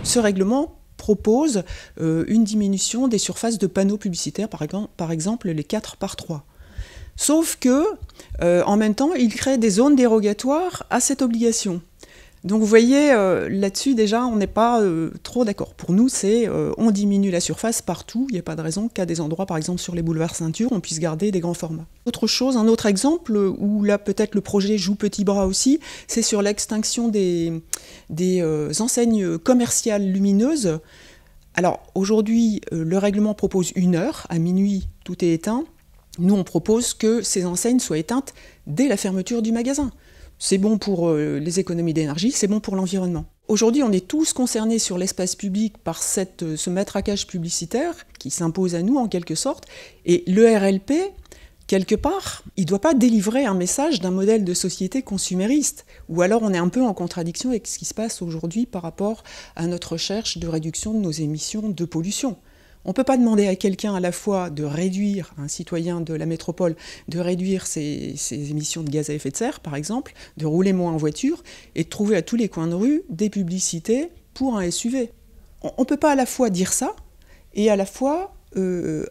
Ce règlement propose une diminution des surfaces de panneaux publicitaires, par exemple les 4 par 3. Sauf que, en même temps, il crée des zones dérogatoires à cette obligation. Donc vous voyez, là-dessus déjà, on n'est pas trop d'accord. Pour nous, c'est on diminue la surface partout, il n'y a pas de raison qu'à des endroits, par exemple sur les boulevards Ceinture, on puisse garder des grands formats. Autre chose, un autre exemple, où là peut-être le projet joue petit bras aussi, c'est sur l'extinction des enseignes commerciales lumineuses. Alors aujourd'hui, le règlement propose 1 heure, à minuit tout est éteint. Nous, on propose que ces enseignes soient éteintes dès la fermeture du magasin. C'est bon pour les économies d'énergie, c'est bon pour l'environnement. Aujourd'hui, on est tous concernés sur l'espace public par ce matraquage publicitaire qui s'impose à nous en quelque sorte. Et le RLP, quelque part, il ne doit pas délivrer un message d'un modèle de société consumériste. Ou alors on est un peu en contradiction avec ce qui se passe aujourd'hui par rapport à notre recherche de réduction de nos émissions de pollution. On ne peut pas demander à quelqu'un à la fois de réduire, un citoyen de la métropole, de réduire ses émissions de gaz à effet de serre, par exemple, de rouler moins en voiture, et de trouver à tous les coins de rue des publicités pour un SUV. On ne peut pas à la fois dire ça, et à la fois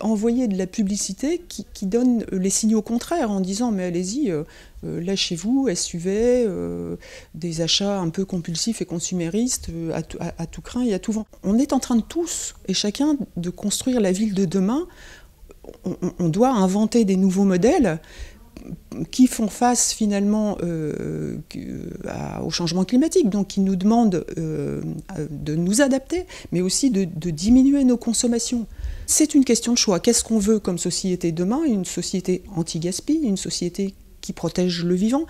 envoyer de la publicité qui donne les signaux contraires, en disant « mais allez-y, lâchez-vous, SUV, des achats un peu compulsifs et consuméristes, à tout crin et à tout vent ». On est en train de tous, et chacun, de construire la ville de demain. On doit inventer des nouveaux modèles qui font face finalement au changement climatique, donc qui nous demandent de nous adapter, mais aussi de diminuer nos consommations. C'est une question de choix. Qu'est-ce qu'on veut comme société demain? Une société anti-gaspi, une société qui protège le vivant,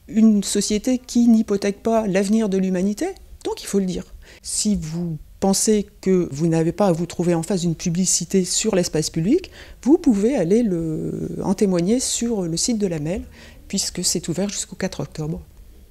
une société qui n'hypothèque pas l'avenir de l'humanité? Donc il faut le dire. Si vous pensez que vous n'avez pas à vous trouver en face d'une publicité sur l'espace public, vous pouvez aller en témoigner sur le site de la MEL, puisque c'est ouvert jusqu'au 4 octobre.